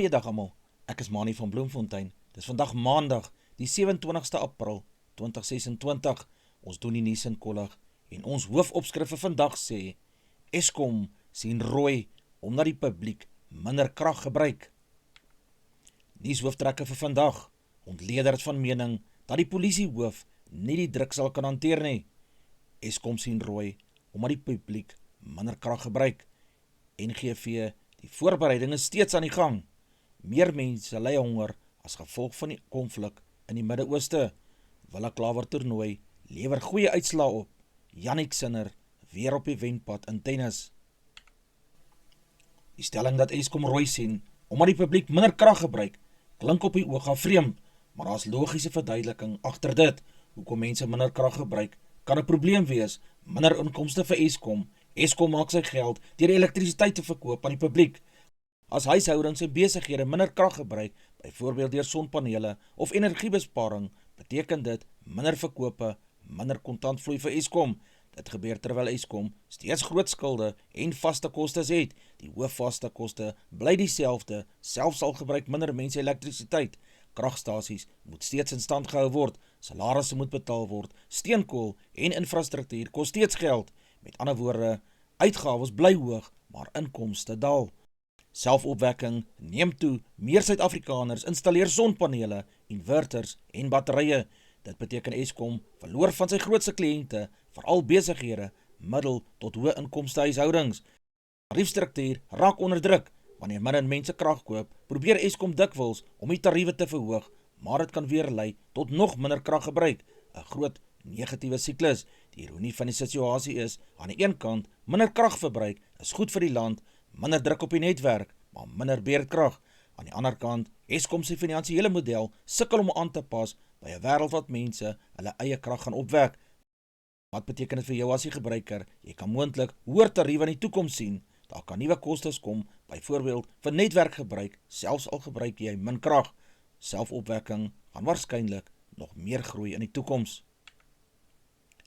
Goeiedag almal, ek is Mani van Bloemfontein. Dis vandag maandag, die 27ste April 2026. Ons doen die nuus in kollig en ons hoofopskrif vir vandag sê: Eskom sien rooi omdat die publiek minder krag gebruik. Nuushooftrekke vir vandag: ontleder is van mening dat die polisiehoof nie die druk sal kan hanteer nie. Eskom sien rooi omdat die publiek minder krag gebruik. NGV, die voorbereiding is steeds aan die gang. Meer mense ly honger as gevolg van die konflik in die Midde-Ooste. Willa Klawer toernooi lewer goeie uitslae op. Jannik Sinner weer op die wenpad in tennis. Die stelling dat Eskom rooi sien omdat die publiek minder krag gebruik, klink op die oog af vreemd, maar daar is logiese verduideliking agter dit. Hoekom mense minder krag gebruik, kan 'n probleem wees. Minder inkomste vir Eskom. Eskom maak sy geld deur elektrisiteit te verkoop aan die publiek. As huishoudings en besighede minder krag gebruik, byvoorbeeld deur sonpanele of energiebesparing, beteken dit minder verkope, minder kontantvloei vir Eskom. Dit gebeur terwyl Eskom steeds groot skulde en vaste kostes het. Die hoofvaste koste bly dieselfde, selfs al gebruik minder mense elektrisiteit. Kragstasies moet steeds in stand gehou word, salarisse moet betaal word, steenkool en infrastruktuur kos steeds geld. Met ander woorde, uitgawes bly hoog, maar inkomste daal. Selfopwekking neem toe, meer Suid-Afrikaners installeer sonpanele, inverters en batterye. Dit beteken Eskom verloor van sy grootste kliënte, veral besighede, middel tot hoë inkomste huishoudings. Tariefstruktuur raak onder druk. Wanneer minder mense krag koop, probeer Eskom dikwels om die tariewe te verhoog, maar dit kan weer lei tot nog minder krag gebruik. 'n Groot negatiewe siklus. Die ironie van die situasie is, aan die een kant, minder kragverbruik is goed vir die land, minder druk op die netwerk, maar minder beerdkrag. Aan die ander kant, Eskom se finansiële model sukkel om aan te pas by 'n wêreld wat mense hulle eie krag gaan opwek. Wat beteken dit vir jou as die gebruiker? Jy kan moontlik hoër tariewe in die toekoms sien. Daar kan nuwe kostes kom, byvoorbeeld vir netwerkgebruik, selfs al gebruik jy min krag. Selfopwekking gaan waarskynlik nog meer groei in die toekoms.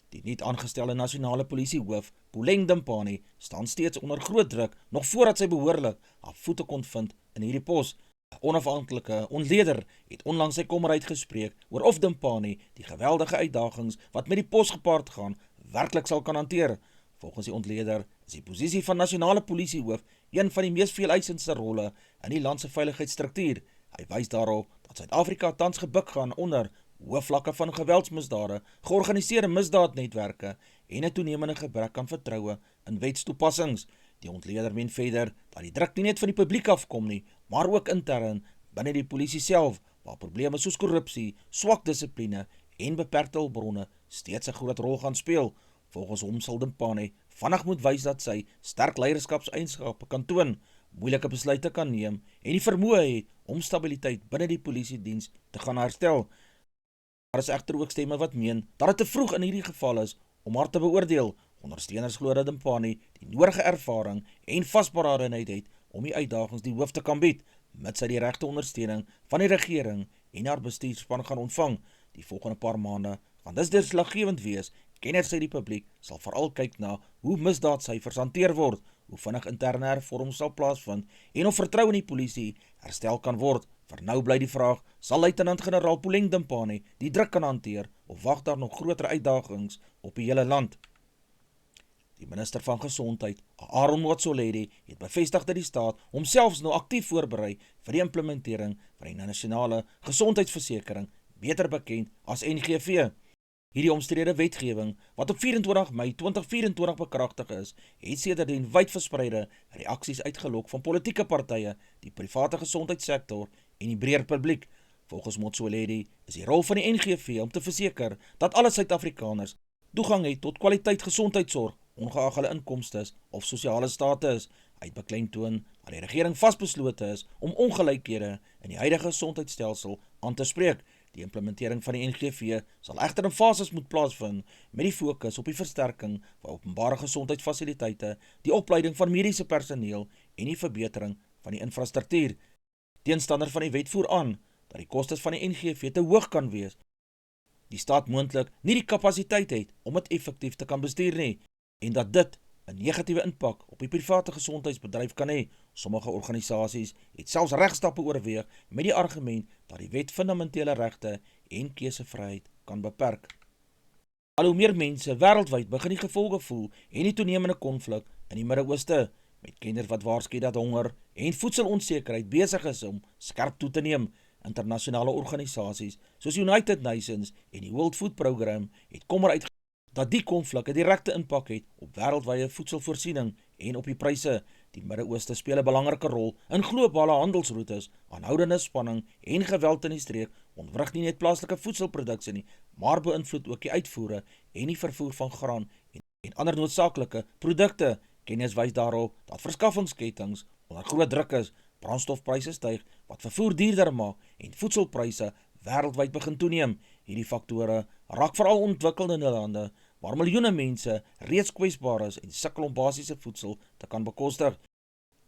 Die nuut aangestelde nasionale polisiehoof, Puleng Dimpane, staan steeds onder groot druk, nog voordat sy behoorlik haar voete kon vind in hierdie pos. 'n Onafhanklike ontleder het onlangs sy kommer uitgespreek oor of Dimpane die geweldige uitdagings wat met die pos gepaard gaan, werklik sal kan hanteer. Volgens die ontleder is die posisie van nasionale polisiehoof een van die mees veeleisendste rolle in die land se veiligheidsstruktuur. Hy wys daarop dat Suid-Afrika tans gebuk gaan onder hoë vlakke van geweldsmisdade, georganiseerde misdaadnetwerke en 'n toenemende gebrek aan vertroue in wetstoepassings. Die ontleder meen verder dat die druk nie net van die publiek afkom nie, maar ook intern binne die polisie self, waar probleme soos korrupsie, swak dissipline en beperkte hulpbronne steeds 'n groot rol gaan speel. Volgens hom sal Dimpane vinnig moet wys dat sy sterk leierskapseienskappe kan toon, moeilike besluite kan neem en die vermoë het om stabiliteit binne die polisiediens te gaan herstel. Daar is egter ook stemme wat meen dat dit te vroeg in hierdie geval is om haar te beoordeel. Ondersteuners glo dat Dimpane die nodige ervaring en vasberadenheid het om die uitdagings die hoof te kan bied, mits sy die regte ondersteuning van die regering en haar bestuurspan gaan ontvang. Die volgende paar maande gaan dus deurslaggewend wees. Kenners sê die publiek sal veral kyk na hoe misdaadsyfers hanteer word, hoe vinnig interne hervormings sal plaasvind en of vertroue in die polisie herstel kan word. Vir nou bly die vraag, sal luitenant-generaal Puleng Dimpane die druk kan hanteer of wag daar nog groter uitdagings op die hele land? Die minister van Gesondheid, Aaron Motsoaledi, het bevestig dat die staat homself nou aktief voorberei vir die implementering van die nasionale gesondheidsversekering, beter bekend as NGV. Hierdie omstrede wetgewing, wat op 24 Mei 2024 bekragtig is, het sedertdien wydverspreide reaksies uitgelok van politieke partye, die private gesondheidssektor en die breër publiek. Volgens Motsoaledi is die rol van die NGV om te verseker dat alle Suid-Afrikaners toegang het tot kwaliteit gesondheidsorg, ongeag hulle inkomstes of sosiale status. Hy het beklemtoon dat die regering vasbeslote is om ongelykhede in die huidige gesondheidsstelsel aan te spreek. Die implementering van die NGV sal egter in fases moet plaasvind met die fokus op die versterking van openbare gesondheidsfasiliteite, die opleiding van mediese personeel en die verbetering van die infrastruktuur. Teenstander van die wet voer aan dat die kostes van die NGV te hoog kan wees. Die staat moontlik nie die kapasiteit het om dit effektief te kan bestuur nie en dat dit 'n negatiewe impak op die private gesondheidsbedryf kan hê, Sommige organisasies het selfs regstappe oorweeg met die argument dat die wet fundamentele regte en keusevryheid kan beperk. Al hoe meer mense wêreldwyd begin die gevolge voel en die toenemende konflik in die Midde-Ooste, met kenners wat waarsku dat honger en voedselonsekerheid besig is om skerp toe te neem. Internasionale organisasies soos United Nations en die World Food Programme het kommer uitgespreek dat die konflik 'n direkte impak het op wêreldwye voedselvoorsiening en op die pryse. Die Midde-Ooste speel 'n belangrike rol in globale handelsroetes, aanhoudende spanning en geweld in die streek ontwrig nie net plaaslike voedselproduksie nie, maar beïnvloed ook die uitvoere en die vervoer van graan en ander noodsaaklike produkte. Kennis wys daarop dat verskaffingsketTINGS onder groot druk is, brandstofpryse styg wat vervoer duurder maak en voedselpryse wêreldwyd begin toeneem. Hierdie faktore raak veral ontwikkelende lande waar miljoene mense reeds kwesbaar is en sukkel om basiese voedsel te kan bekostig.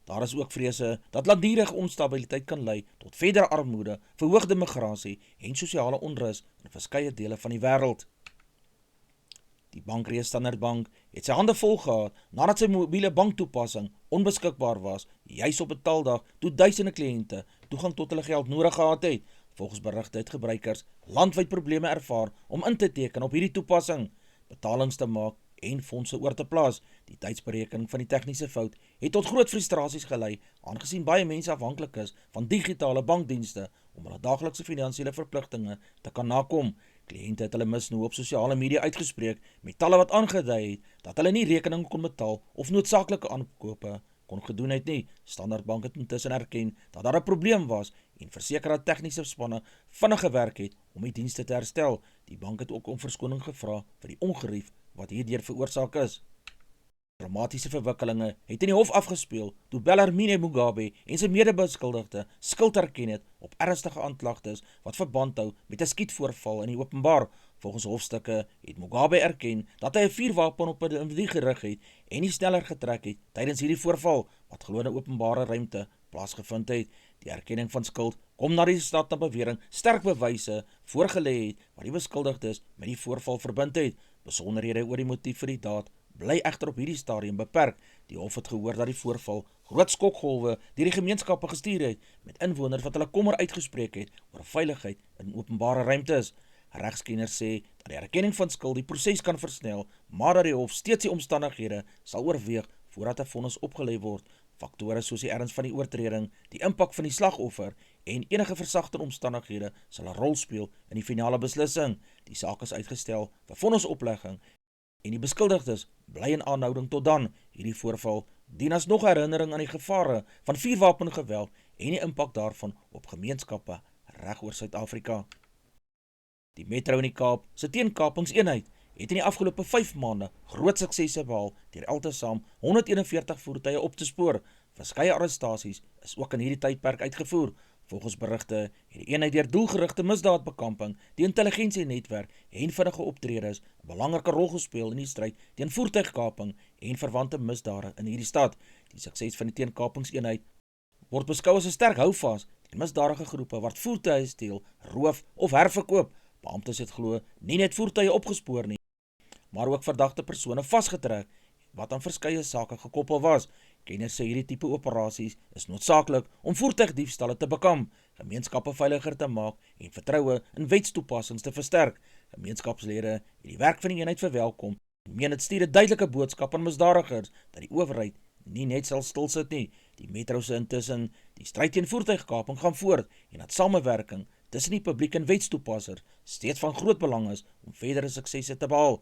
Daar is ook vrese dat langdurige onstabiliteit kan lei tot verdere armoede, verhoogde migrasie en sosiale onrus in verskeie dele van die wêreld. Die bankreus Standard Bank het sy hande vol gehad nadat sy mobiele banktoepassing onbeskikbaar was, juis op 'n betaaldag toe duisende kliënte toegang tot hulle geld nodig gehad het. Volgens berigte het gebruikers landwyd probleme ervaar om in te teken op hierdie toepassing, betalings te maak en fondse oor te plaas. Die tydsberekening van die tegniese fout het tot groot frustrasies gelei, aangesien baie mense afhanklik is van digitale bankdienste om hulle daaglikse finansiële verpligtinge te kan nakom. Kliënte het hulle misnoë op sosiale media uitgespreek met talle wat aangedui het dat hulle nie rekeninge kon betaal of noodsaaklike aankope kon gedoen het nie. Standard Bank het intussen erken dat daar 'n probleem was en verseker dat tegniese spanne vinnig gewerk het om die dienste te herstel. Die bank het ook om verskoning gevra vir die ongerief wat hierdeur veroorsaak is. Dramatiese verwikkelinge het in die hof afgespeel toe Bellarmine Mugabe en sy medebeskuldigde skuld erken het op ernstige aanklagtes wat verband hou met 'n skietvoorval in die openbaar. Volgens hofstukke het Mugabe erken dat hy 'n vuurwapen op 'n individu gerig het en nie sneller getrek het tydens hierdie voorval wat glo in 'n openbare ruimte plaasgevind het. Die erkenning van skuld kom na die staat na bewering sterk bewyse voorgelê het wat die beskuldigdes met die voorval verbind het. Besonderhede oor die motief vir die daad bly egter op hierdie stadium beperk. Die hof het gehoor dat die voorval groot skokgolwe deur die gemeenskappe gestuur het, met inwoners wat hulle kommer uitgespreek het oor veiligheid in openbare ruimtes. Regskenners sê dat die erkenning van skuld die proses kan versnel, maar dat die hof steeds die omstandighede sal oorweeg voordat 'n vonnis opgelê word. Faktore soos die erns van die oortreding, die impak van die slagoffer en enige versagtende omstandighede sal 'n rol speel in die finale beslissing. Die saak is uitgestel vir vonnisoplegging en die beskuldigdes bly in aanhouding tot dan. Hierdie voorval dien as nog herinnering aan die gevare van vuurwapengeweld en die impak daarvan op gemeenskappe reg oor Suid-Afrika. Die Metro in die Kaap se teenkapingseenheid het in die afgelope 5 maande groot suksesse behaal deur altesaam 141 voertuie op te spoor. Verskeie arrestasies is ook in hierdie tydperk uitgevoer. Volgens berigte het die eenheid deur doelgerigte misdaadbekamping, die intelligensienetwerk en vinnige optredes 'n belangrike rol gespeel in die stryd teen voertuigkaping en verwante misdade in hierdie stad. Die sukses van die teenkapingseenheid word beskou as 'n sterk houvas teen misdadige groepe wat voertuie steel, roof of herverkoop. Beamptes het glo nie net voertuie opgespoor nie, maar ook verdagte persone vasgetrek wat aan verskeie sake gekoppel was. Kenners sê hierdie tipe operasies is noodsaaklik om voertuigdiefstalle te bekamp, gemeenskappe veiliger te maak en vertroue in wetstoepassings te versterk. Gemeenskapslede het die werk van die eenheid verwelkom en meen dit stuur 'n duidelike boodskap aan misdadigers dat die owerheid nie net sal stilsit nie. Die Metro se intussen die stryd teen voertuigkaping gaan voort en dat samewerking tussen die publiek en wetstoepassers steeds van groot belang is om verdere suksesse te behaal.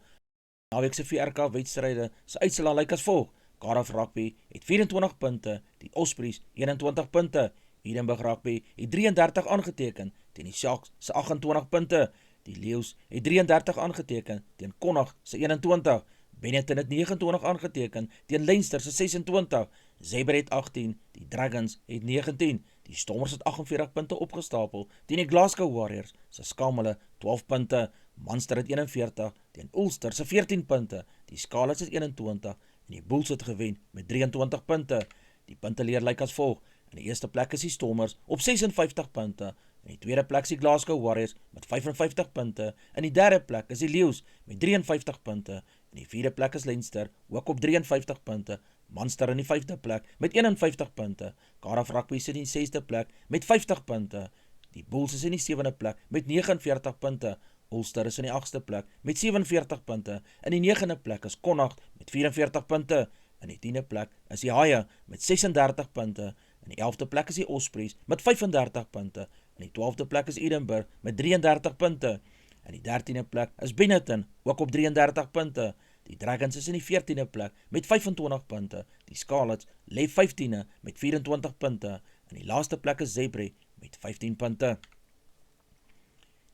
Naweek se VRK-wedstryde se uitslae lyk as volg. Cardiff Rugby het 24 punte, die Ospreys 21 punte. Edinburgh Rugby het 33 aangeteken teen die Sharks se 28 punte. Die Lions het 33 aangeteken teen Connacht se 21. Benetton het 29 aangeteken teen Leinster se 26. Zebre het 18, die Dragons het 19. Die Stormers het 48 punte opgestapel teen die Glasgow Warriors se skamele 12 punte. Munster het 41 teen Ulster se 14 punte. Die Scarlets het 21 en die Bulls het gewen met 23 punte. Die punteleer lyk as volg. In die eerste plek is die Stormers op 56 punte. In die tweede plek is die Glasgow Warriors met 55 punte. In die derde plek is die Lions met 53 punte. In die vierde plek is Leinster ook op 53 punte. Munster in die 5de plek met 51 punte. Cardiff Rugby sit in die 6de plek met 50 punte. Die Bulls is in die 7de plek met 49 punte. Ulster is in die 8ste plek met 47 punte. In die 9de plek is Connacht met 44 punte. In die 10de plek is die Haie met 36 punte. In die 11de plek is die Ospreys met 35 punte. In die 12de plek is Edinburgh met 33 punte. In die 13de plek is Benetton ook op 33 punte. Die Dragons is in die 14de plek met 25 punte. Die Scarlets lê 15de met 24 punte. In die laaste plek is Zebre met 15 punte.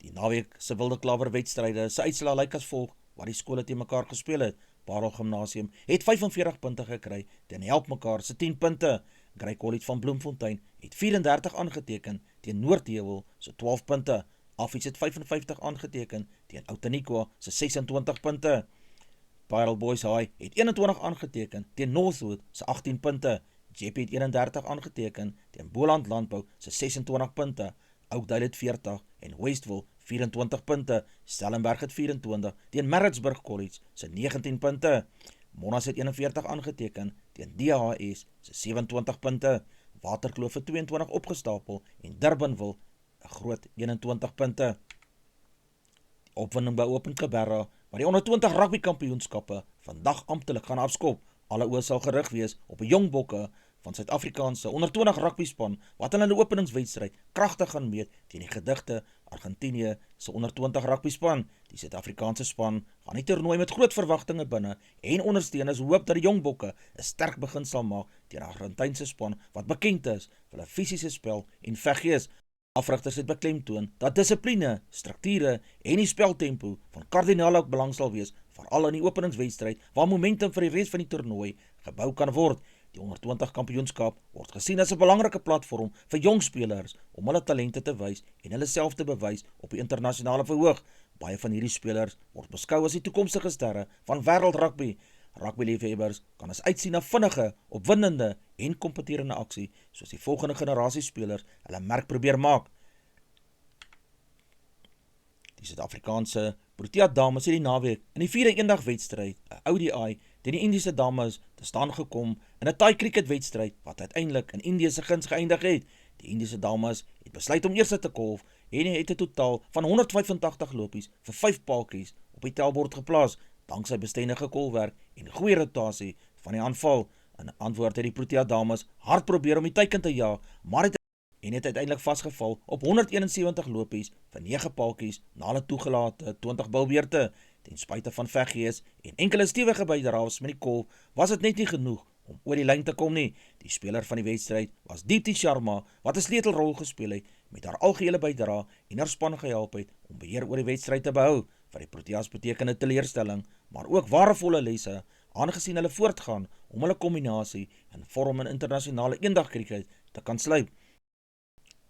Die naweek se Wilde Klawer wedstryde se uitslae lyk as volg, waar die skole teen mekaar gespeel het. Parel Gimnasium het 45 punte gekry teen Help Mekaar se 10 punte. Grey College van Bloemfontein het 34 aangeteken teen Noordheuwel se 12 punte. Affies het 55 aangeteken teen Outeniqua se 26 punte. Parel Boys High het 21 aangeteken teen Northwood se 18 punte. JP het 31 aangeteken teen Boland Landbou se 26 punte. Oakdale het 40 en Westville 24 punte. Stellenberg het 24 teen Maritzburg College se 19 punte. Monash het 41 aangeteken teen DHS se 27 punte. Waterkloof het 22 opgestapel en Durbanville 'n groot 21 punte. Die opwinding by Open Cabarra, waar die onder 20 rugby kampioenskappe vandag amptelik gaan afskop. Alle oë sal gerig wees op die jong bokke van Suid-Afrikaanse onder 20 rugby span wat hulle in die openingswedstryd kragtig gaan meet teen die gedigte Argentinië se onder 20 rugby span. Die Suid-Afrikaanse span gaan die toernooi met groot verwagtinge binne en ondersteuners hoop dat die jong bokke 'n sterk begin sal maak teen die Argentynse span wat bekend is vir hulle fisiese spel en veggees. Afrigters het beklemtoon dat dissipline, strukture en die speltempo van kardinale belang sal wees, veral in die openingswedstryd waar momentum vir die res van die toernooi gebou kan word. Die onder 20 kampioenskap word gesien as 'n belangrike platform vir jong spelers om hulle talente te wys en hulle self te bewys op die internasionale verhoog. Baie van hierdie spelers word beskou as die toekomstige sterre van wêreldrugby. Rugbyliefhebbers kan as uitsien na vinnige, opwindende en kompeterende aksie, soos die volgende generasie spelers hulle merk probeer maak. Die Suid-Afrikaanse Protea dames het die naweek in die 4de eendagwedstryd, 'n ODI, teen die Indiese dames te staan gekom in 'n taai cricketwedstryd wat uiteindelik in Indië se guns geëindig het. Die Indiese dames het besluit om eers te kolf en het 'n totaal van 185 lopies vir 5 paaltjies op die tellbord geplaas, danksy bestendige kolwerk en goeie rotasie van die aanval. In antwoord het die Protea dames hard probeer om die teiken te jaag, maar het uiteindelik vasgeval op 171 lopies vir 9 paaltjies na hulle toegelate 20 bilbeerte. Ten spyte van veggees en enkele stewige bydraes met die kolf, was dit net nie genoeg om oor die lyn te kom nie. Die speler van die wedstryd was Deepti Sharma, wat 'n sleutelrol gespeel het met haar algehele bydrae en haar span gehelp het om beheer oor die wedstryd te behou. Vir die Proteas beteken 'n teleurstelling, maar ook waardevolle lesse, aangesien hulle voortgaan om hulle kombinasie in vorm in internasionale eendagkriket te kan sluip.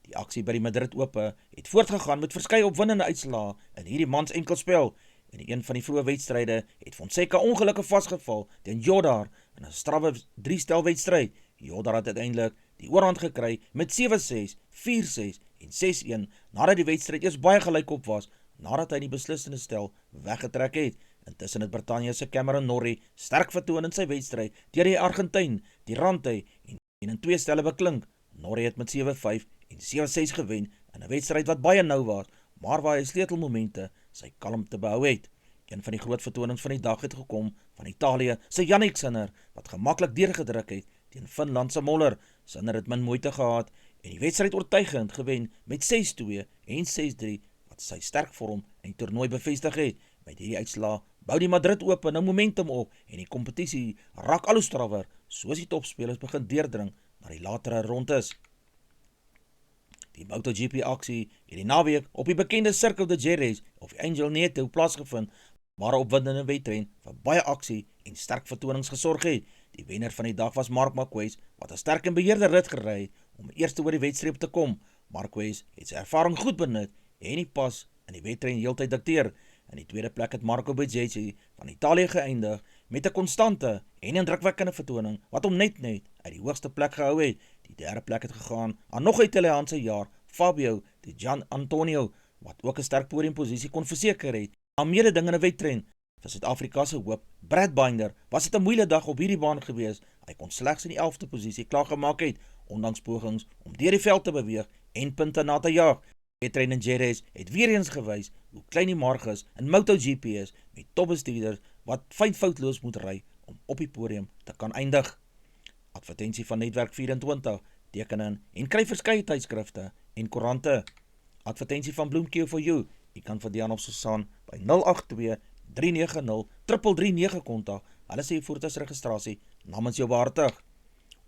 Die aksie by die Madrid Ope het voortgegaan met verskeie opwindende uitslae in hierdie mans enkelspel. In een van die vroeë wedstryde het Fonseca ongelukkig vasgeval teen Jodar in 'n strawwe 3-stel wedstryd. Jodar het uiteindelik die oorhand gekry met 7-6, 4-6 en 6-1 nadat die wedstryd eers baie gelykop was, nadat hy die beslissende stel weggetrek het. Intussen het Brittanje se Cameron Norrie sterk vertoon in sy wedstryd deur die Argentyn, die Rante en in 2 stelle beklink. Norrie het met 7-5 en 7-6 gewen in 'n wedstryd wat baie nou was, maar waar hy sleutelmomente sy kalmte behou het. Een van die groot vertonings van die dag het gekom van Italië se Yannick Sinner, wat gemaklik deurgedruk het teen Finland se Moller. Sinner het min moeite gehad en die wedstryd oortuigend gewen met 6-2 en 6-3, wat sy sterk vorm in die toernooi bevestig het. Met hierdie uitslaa bou die Madrid Ope nou momentum op en die kompetisie raak al hoe strawwer, soos die topspelers begin deurdring na die latere rondes. Die MotoGP aksie het die naweek op die bekende Circuit de Jerez of Angel Nieto plaasgevind, waar 'n opwindende wedren vir baie aksie en sterk vertonings gesorg het. Die wenner van die dag was Marc Marquez, wat 'n sterk en beheerde rit gery het om eers oor die wedstreep te kom. Marquez het sy ervaring goed benut en die pas in die wedren heeltyd dikteer. In die tweede plek het Marco Bezzecchi van Italië geëindig met 'n konstante en indrukwekkende vertoning wat hom net uit die hoogste plek gehou het. Die derde plek het gegaan aan nog 'n Italiaanse jaar, Fabio Di Gianantonio, wat ook 'n sterk podiumposisie kon verseker het. Aan mededingende wedren vir Suid-Afrika se hoop, Brad Binder, was dit 'n moeilike dag op hierdie baan gewees Hy kon slegs in die 11de posisie klaargemaak het, ondanks pogings om deur die veld te beweeg en punte na te jaag. Petren en Jerez het weer eens gewys hoe klein die marge is in MotoGP is met topbestuurders wat foutloos moet ry om op die podium te kan eindig. Advertensie van Netwerk 24, teken in en kry verskeie tydskrifte en koerante. Advertensie van Bloemkeo for You, jy kan vir Dian of Susan by 082-390-339 kontak, hulle sê voertuigsregistrasie namens jou behartig.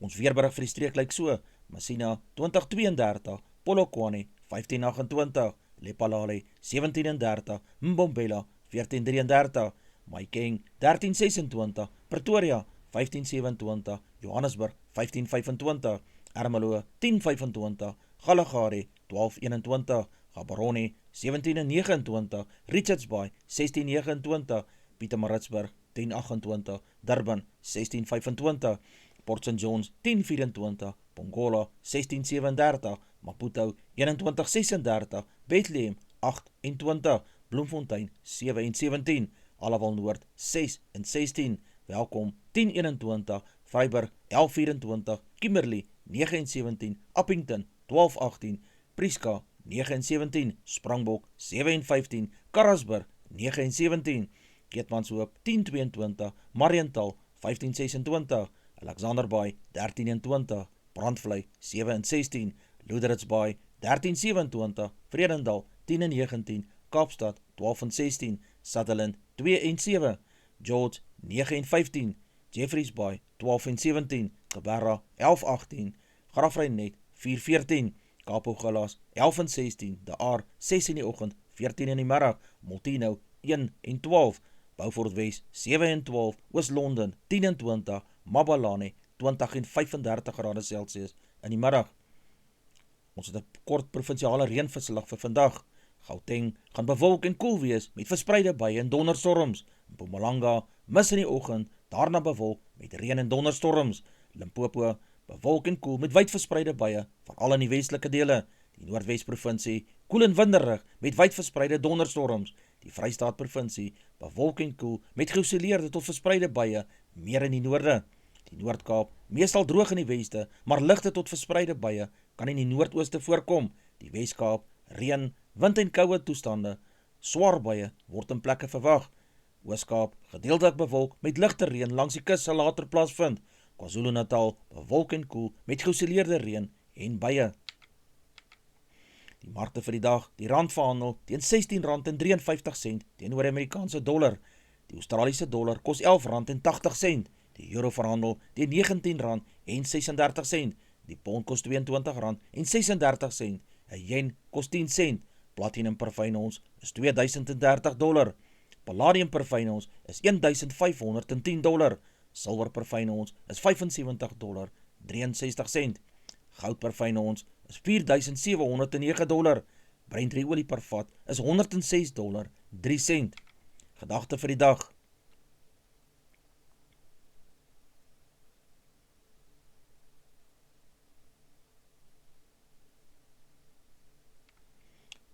Ons weerberig vir die streek lyk so: Messina 2032, Polokwane 1528, Lephalale 1730, Mbombela 1433, Maikeng 1326, Pretoria 1527, Johannesburg 1525, Ermelo 1025, Galagari 1221, Gaborone 1729, Richards Bay 1629, Pietermaritzburg 1028, Durban 1625, Port St Johns 1024, Pongola 1637, Maputo 2136, Bethlehem 28, Bloemfontein 7 en 17, Allewal Noord 6 en 16, Welkom 1021, Vryburg 1124, Kimberley 9 en 17, Appington 1218, Prieska 9 en 17, Springbok 7 en 15, Karasburg 9 en 17, Keetmanshoop 1022, Mariental 1526, Alexanderbaai 13 en 20, Brandvlei 7 en 16, Loederitsbaai 1327, Vredendal 10 en 19, Kaapstad 12 en 16, Sutherland 2 en 7, George 9 en 15, Jeffreysbaai 12 en 17, Geberra 11-18, Grafreinet 4-14, Kaaphooggelas 11 en 16, De Aar 6 in die oggend, 14 in die middag, Molteno 1 en 12, Beaufort Wes 7 en 12, Oos-London 10 en 20, Mabalane 20 en 35 grade Celsius in die middag. Ons het 'n kort provinsiale reënverslag vir vandag. Gauteng gaan bewolk en koel wees met verspreide buie en donderstorms. Mpumalanga mis in die oggend, daarna bewolk met reën en donderstorms. Limpopo bewolk en koel met wyd verspreide buie, veral in die westelike dele. Die Noordwes-provinsie koel en winderig met wyd verspreide donderstorms. Die Vrystaat-provinsie bewolk en koel met geïsoleerde tot verspreide buie, meer in die noorde. Die Noord-Kaap meestal droog in die weste, maar ligte tot verspreide buie kan in die noordooste voorkom. Die Wes-Kaap reën, wind en koue toestande. Swaar buie word in plekke verwag. Oos-Kaap gedeeltelik bewolk met ligte reën langs die kus sal later plaasvind. KwaZulu-Natal bewolk en koel met geïsoleerde reën en buie. Die markte vir die dag, die rand verhandel teen R16.53 teenoor die Amerikaanse dollar. Die Australiese dollar kos R11.80. Die euro verhandel teen R19.36. Die pond kos R22.36. 'n yen kos 10 sent. Platinum per fyn ons is $2030. Palladium per fyn ons is $1,510. Silwer per fyn ons is $75.63. Goud per fyn ons is $4,709. Brent olie per vat is $106.03. Gedagte vir die dag.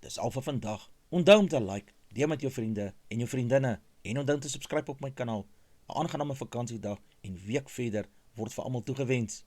Dis al vir vandag. Onthou om te like, deel met jou vriende en jou vriendinne en onthou te subscribe op my kanaal. 'n Aangename vakansiedag en week verder word vir almal toegewens.